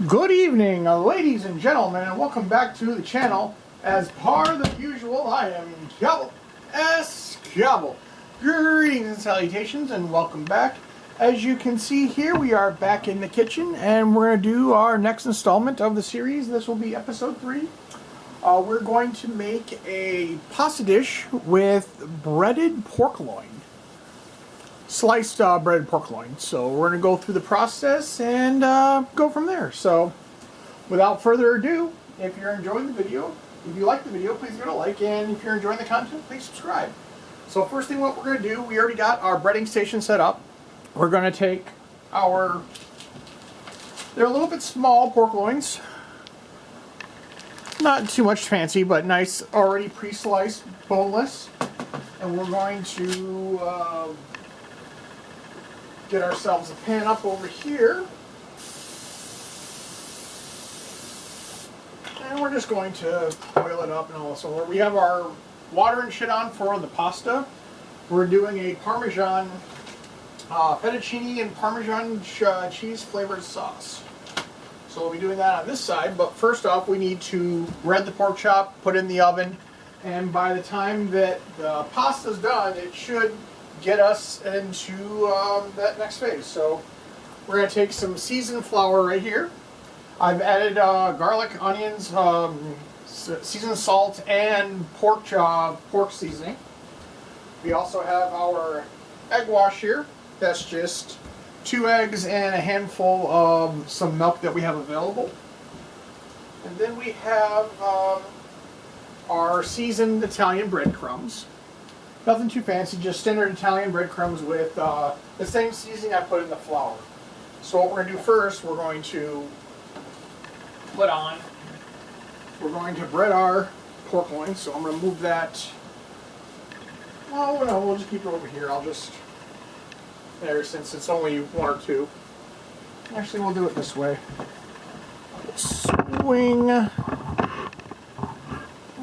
Good evening, ladies and gentlemen, and welcome back to the channel. As part of the usual, I am Chabble S. Chabble. Greetings and salutations, and welcome back. As you can see here, we are back in the kitchen, and we're going to do our next installment of the series. This will be episode 3. We're going to make a pasta dish with breaded pork loin. Sliced breaded pork loin. So we're going to go through the process and go from there. So without further ado, if you're enjoying the video, if you like the video, please give it a like, and if you're enjoying the content, please subscribe. So first thing what we're going to do, we already got our breading station set up. We're going to take our, they're a little bit small pork loins. Not too much fancy, but nice, already pre-sliced, boneless. And we're going to get ourselves a pan up over here. And we're just going to boil it up and all. So we have our water and shit on for the pasta. We're doing a Parmesan, fettuccine and Parmesan cheese flavored sauce. So we'll be doing that on this side, but first off we need to bread the pork chop, put it in the oven, and by the time that the pasta's done, it should get us into that next phase. So we're going to take some seasoned flour right here. I've added garlic, onions, seasoned salt, and pork seasoning. We also have our egg wash here. That's just 2 eggs and a handful of some milk that we have available. And then we have our seasoned Italian breadcrumbs. Nothing too fancy, just standard Italian breadcrumbs with the same seasoning I put in the flour. So what we're going to do first, we're going to bread our pork loin. So I'm going to move that. Oh no, we'll just keep it over here. There, since it's only 1 or 2. Actually, we'll do it this way.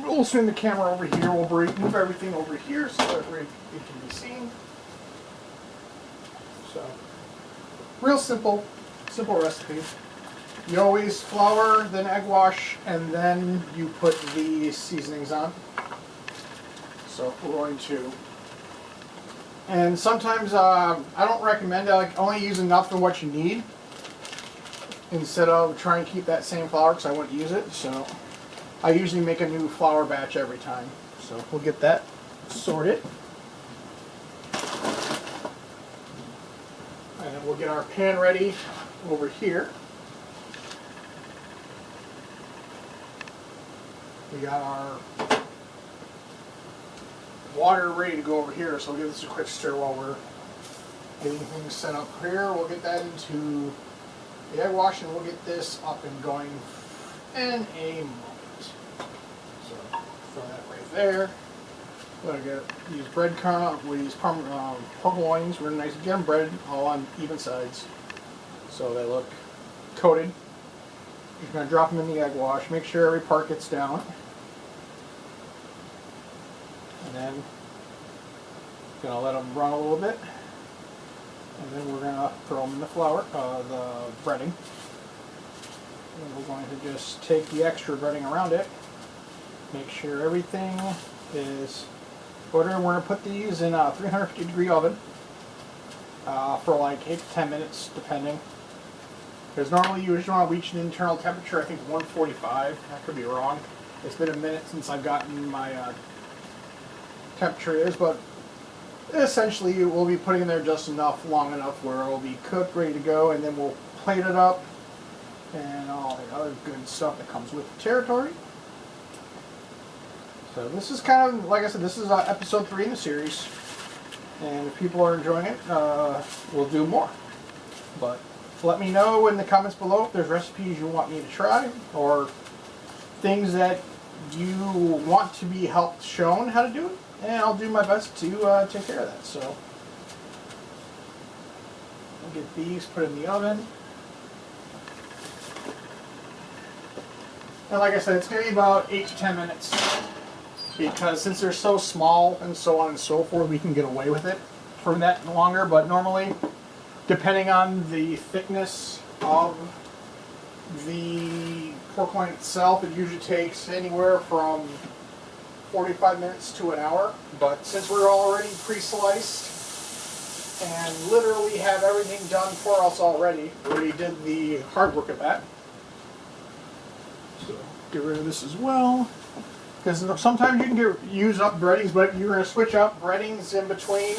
We'll swing the camera over here. We'll move everything over here so that it can be seen. So, real simple recipe. You always flour, then egg wash, and then you put the seasonings on. So we're going to. And sometimes I don't recommend it. I only use enough of what you need instead of trying to keep that same flour because I wouldn't use it. So I usually make a new flour batch every time. So we'll get that sorted. And then we'll get our pan ready over here. We got our water ready to go over here, so we'll give this a quick stir while we're getting things set up here. We'll get that into the egg wash and we'll get this up and going in a moment. So throw that right there. We're going to use breadcrumb, we use pork loins. We're nice and get them breaded all on even sides so they look coated. Just going to drop them in the egg wash, make sure every part gets down. And then gonna let them run a little bit, and then we're gonna throw them in the flour, the breading. And we're going to just take the extra breading around it, make sure everything is buttered. And we're gonna put these in a 350-degree oven for like 8 to 10 minutes, depending. Because normally you usually want to reach an internal temperature, I think 145. I could be wrong. It's been a minute since I've gotten my temperature is, but essentially we'll be putting in there just long enough where it will be cooked, ready to go, and then we'll plate it up and all the other good stuff that comes with the territory. So this is kind of, like I said, this is episode 3 in the series, and if people are enjoying it, we'll do more. But let me know in the comments below if there's recipes you want me to try or things that you want to be shown how to do it. And I'll do my best to take care of that. So I'll get these put in the oven. And like I said, it's going to be about 8 to 10 minutes. Because since they're so small and so on and so forth, we can get away with it for that longer. But normally, depending on the thickness of pork loin itself, it usually takes anywhere from 45 minutes to an hour. But since we're already pre-sliced and literally have everything done for us already, we already did the hard work of that. So get rid of this as well. Because sometimes you can use up breadings, but you're going to switch up breadings in between.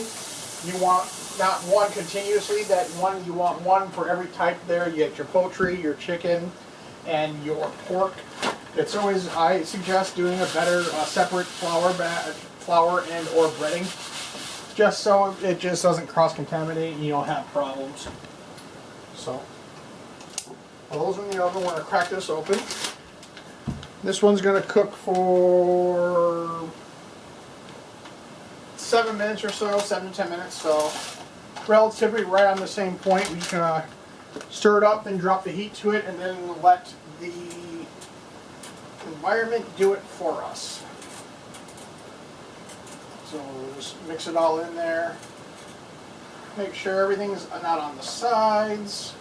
You want not one continuously, you want one for every type there. You get your poultry, your chicken, and your pork. It's always, I suggest doing a better separate flour and or breading, just so it just doesn't cross-contaminate and you don't have problems. So, while those are in the oven, we're going to crack this open. This one's going to cook for 7 minutes or so, 7 to 10 minutes, so relatively right on the same point. We can stir it up, then drop the heat to it, and then let the environment do it for us. So we'll just mix it all in there. Make sure everything's not on the sides.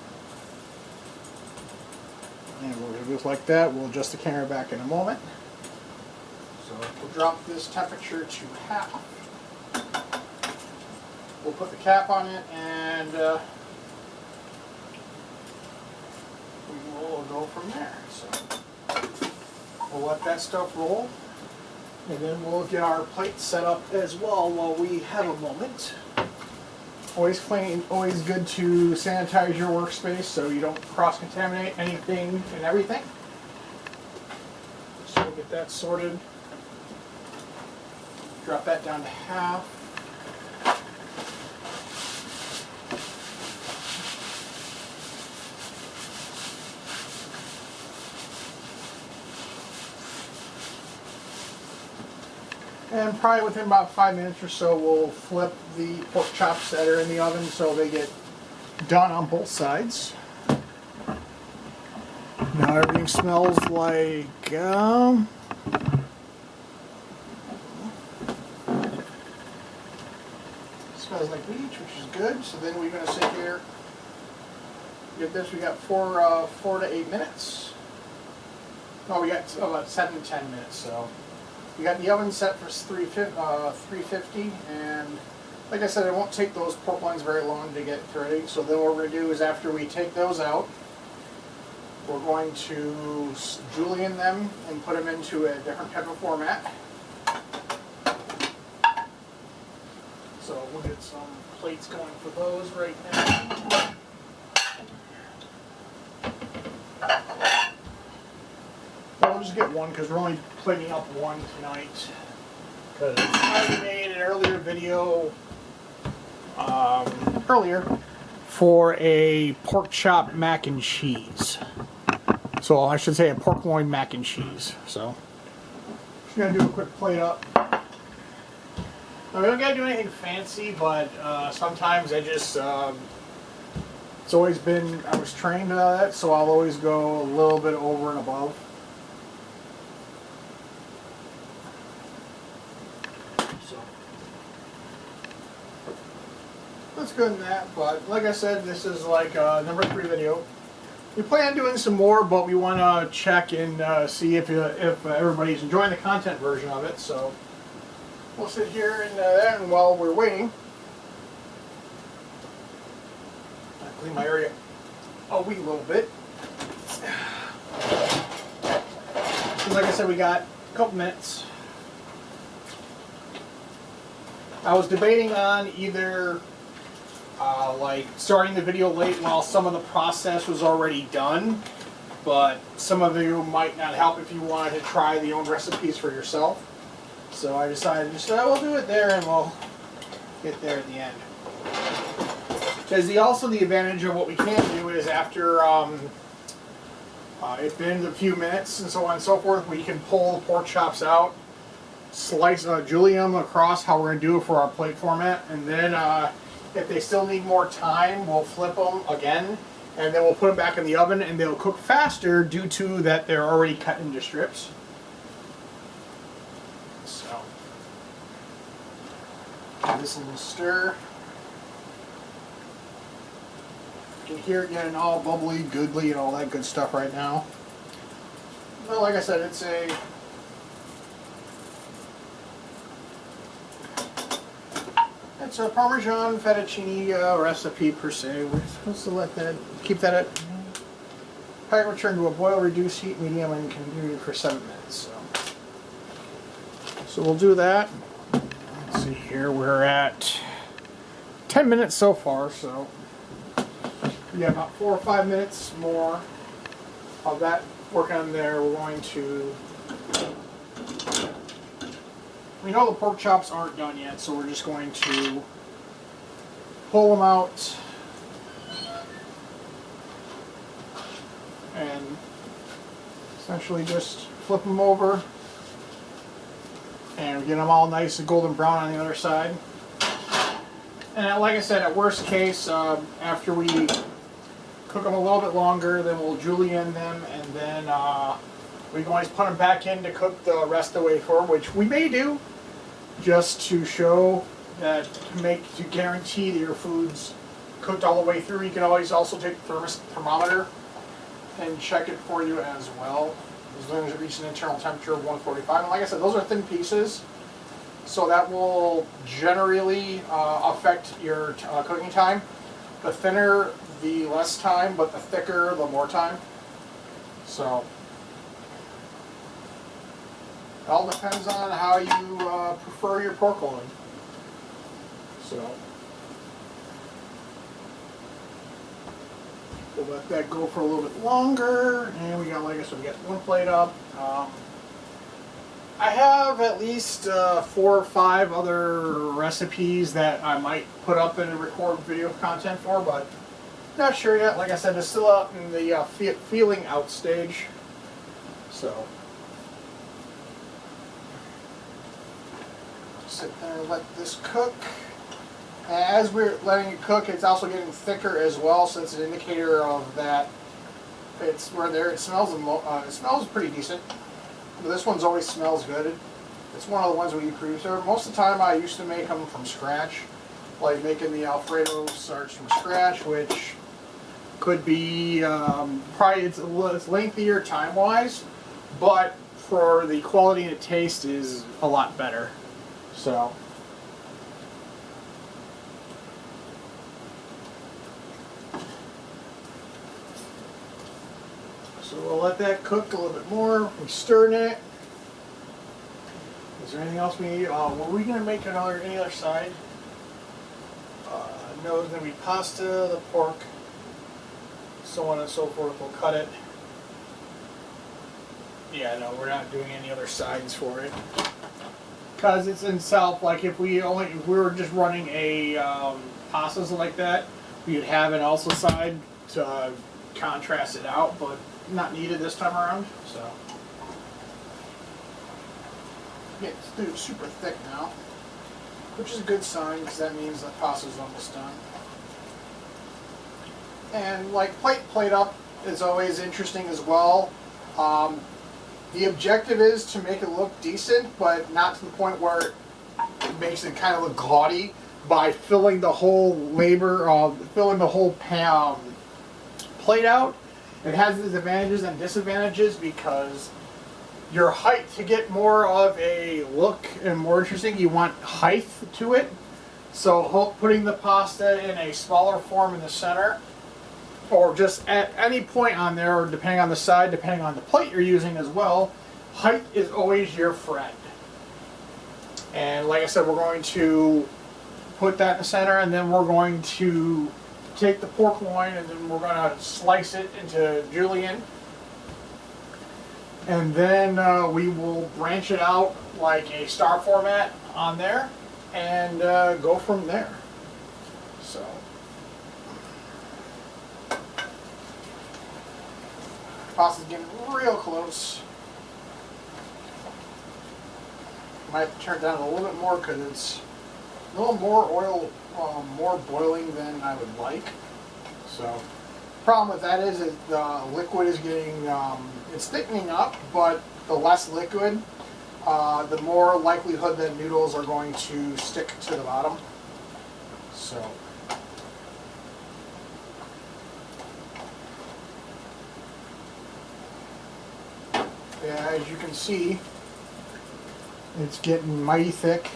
And we'll do just like that. We'll adjust the camera back in a moment. So we'll drop this temperature to half. We'll put the cap on it, and we will go from there. So we'll let that stuff roll, and then we'll get our plate set up as well while we have a moment. Always clean, always good to sanitize your workspace so you don't cross-contaminate anything and everything. So we'll get that sorted. Drop that down to half. And probably within about 5 minutes or so, we'll flip the pork chops that are in the oven so they get done on both sides. Now everything smells like smells like bleach, which is good. So then we're going to sit here. Get this. We got 4 to 8 minutes. No, we got about 7 to 10 minutes. So. We got the oven set for 350, and like I said, it won't take those pork loins very long to get ready. So then what we're going to do is after we take those out, we're going to julienne them and put them into a different type of format. So we'll get some plates going for those right now. We'll just get one because we're only plating up one tonight. Because I made an earlier video earlier for a pork chop mac and cheese. So I should say a pork loin mac and cheese. So just gonna do a quick plate up. Now, we don't gotta do anything fancy, but sometimes I just it's always been, I was trained to that, so I'll always go a little bit over and above. That's good in that, but like I said, this is like number 3 video. We plan on doing some more, but we want to check and see if everybody's enjoying the content version of it. So we'll sit here and while we're waiting, I'll clean my area a wee little bit. So like I said, we got a couple minutes. I was debating on either like starting the video late while some of the process was already done, but some of you might not help if you wanted to try the own recipes for yourself. So I decided just we'll do it there and we'll get there at the end. Because also the advantage of what we can do is after it's been a few minutes and so on and so forth, we can pull the pork chops out, slice julienne them across how we're going to do it for our plate format, and then if they still need more time, we'll flip them again, and then we'll put them back in the oven, and they'll cook faster due to that they're already cut into strips. So, give this a little stir. You can hear it getting all bubbly, goodly, and all that good stuff right now. Well, like I said, it's a Parmesan fettuccine recipe per se. We're supposed to keep that at high return to a boil, reduce heat, medium, and continue for 7 minutes. So we'll do that. Let's see here, we're at 10 minutes so far, so yeah, about 4 or 5 minutes more of that working on there. We're going to, we know the pork chops aren't done yet, so we're just going to pull them out and essentially just flip them over and get them all nice and golden brown on the other side. And like I said, at worst case, after we cook them a little bit longer, then we'll julienne them, and then we can always put them back in to cook the rest of the way forward, which we may do, just to show that, to guarantee that your food's cooked all the way through. You can always also take the thermometer and check it for you as well, as long as it reaches an internal temperature of 145. And like I said, those are thin pieces, so that will generally affect your cooking time. The thinner, the less time, but the thicker, the more time. So it all depends on how you prefer your pork loin. So we'll let that go for a little bit longer, and we got, like I said, we got one plate up. I have at least 4 or 5 other recipes that I might put up and record video content for, but not sure yet. Like I said, it's still out in the feeling out stage. So just sit there and let this cook. As we're letting it cook, it's also getting thicker as well, so it's an indicator of that it's where there. It smells pretty decent. But this one's always smells good. It's one of the ones we produce. Most of the time, I used to make them from scratch, like making the Alfredo starch from scratch, which could be probably it's lengthier time-wise, but for the quality and the taste is a lot better. So. So we'll let that cook a little bit more. We're stirring it. Is there anything else we need? Were we going to make any other side? No, it's going to be pasta, the pork, so on and so forth. We'll cut it. Yeah, no, we're not doing any other sides for it. Because it's in itself, like if we were just running a pastas like that, we would have an also side to contrast it out, but not needed this time around. So yeah, it's super thick now, which is a good sign because that means the pasta's almost done. And like plate up is always interesting as well. The objective is to make it look decent, but not to the point where it makes it kind of look gaudy by filling the whole plate out. It has its advantages and disadvantages because your height, to get more of a look and more interesting, you want height to it. So putting the pasta in a smaller form in the center, or just at any point on there, or depending on the side, depending on the plate you're using as well, height is always your friend. And like I said, we're going to put that in the center, and then we're going to take the pork loin, and then we're going to slice it into julienne. And then we will branch it out like a star format on there and go from there. So pasta's getting real close. Might have to turn it down a little bit more because it's a little more oil, more boiling than I would like. So problem with that is that the liquid is getting, it's thickening up, but the less liquid, the more likelihood that noodles are going to stick to the bottom. So Yeah, as you can see, it's getting mighty thick.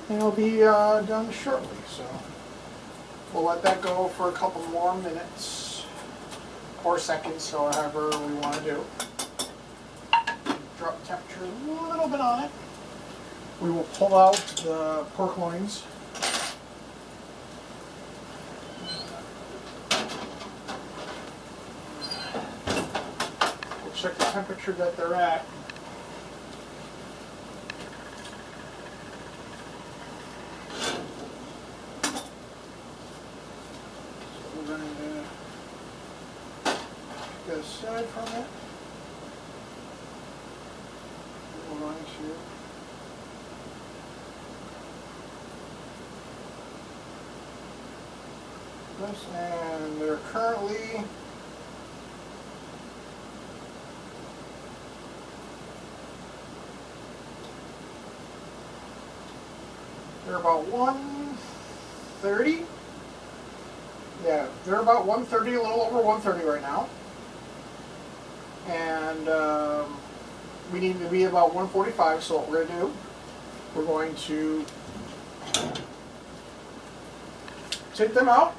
And it'll be done shortly, so we'll let that go for a couple more minutes or seconds, so however we want to do. Drop the temperature a little bit on it. We will pull out the pork loins. We'll check the temperature that they're at. Aside from it, we're going to this, and they're currently about 130. Yeah, they're about 130, a little over 130 right now. And we need to be about 145, so what we're going to do, we're going to take them out.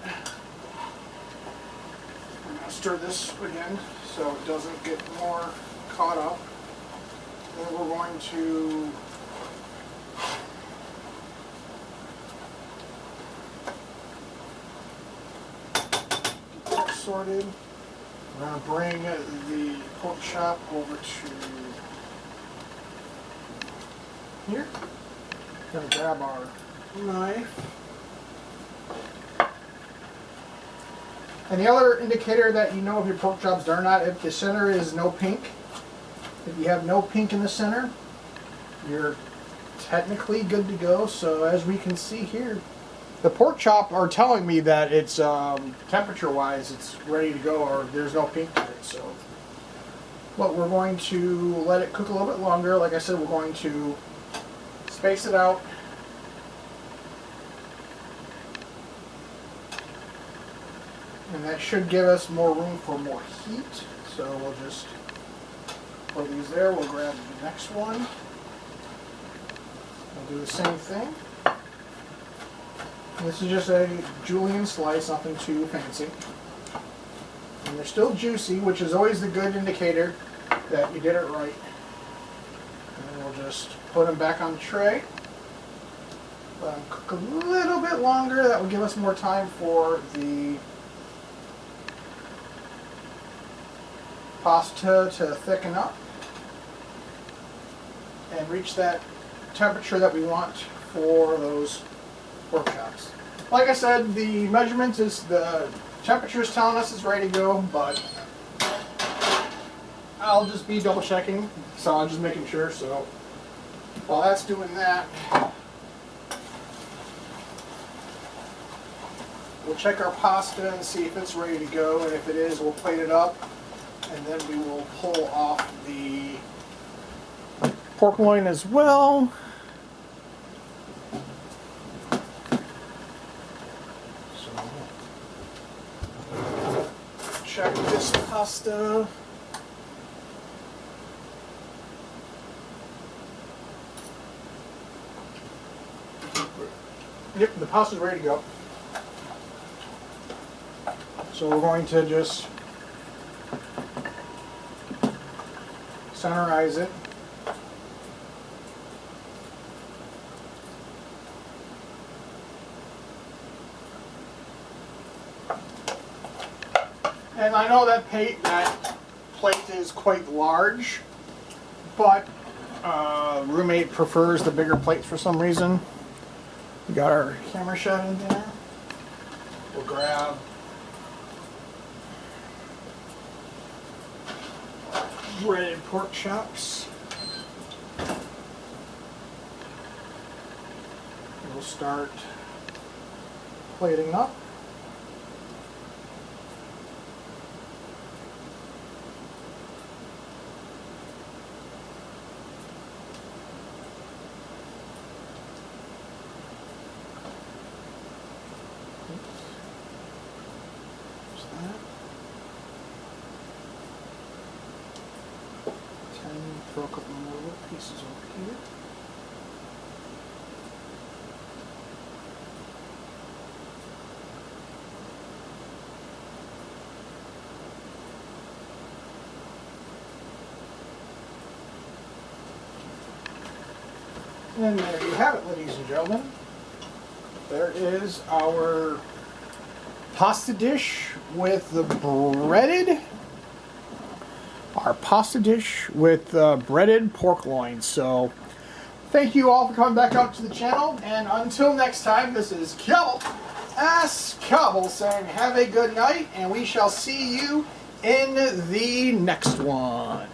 We're going to stir this again so it doesn't get more caught up. Then we're going to get that sorted. We're going to bring the pork chop over to here. We're going to grab our knife. And the other indicator that you know if your pork chop's done or not, if the center is no pink, if you have no pink in the center, you're technically good to go. So as we can see here, the pork chop are telling me that it's temperature-wise, it's ready to go, or there's no pink to it. So, but we're going to let it cook a little bit longer. Like I said, we're going to space it out. And that should give us more room for more heat. So we'll just put these there. We'll grab the next one. We'll do the same thing. This is just a julienne slice, nothing too fancy. And they're still juicy, which is always the good indicator that you did it right. And then we'll just put them back on the tray. Let them cook a little bit longer. That will give us more time for the pasta to thicken up and reach that temperature that we want for those pork chops. Like I said, the measurements is the temperature is telling us it's ready to go, but I'll just be double checking, so I'm just making sure. So while that's doing that, we'll check our pasta and see if it's ready to go, and if it is, we'll plate it up, and then we will pull off the pork loin as well. Check this pasta. Yep, the pasta's ready to go. So we're going to just centerize it. And I know that plate is quite large, but roommate prefers the bigger plates for some reason. We got our camera shot in there. We'll grab breaded pork chops. We'll start plating up. And throw a couple more little pieces over here. And there you have it, ladies and gentlemen. There is our pasta dish with the breaded pork loin. So thank you all for coming back out to the channel, and until next time, this is Cowell saying have a good night, and we shall see you in the next one.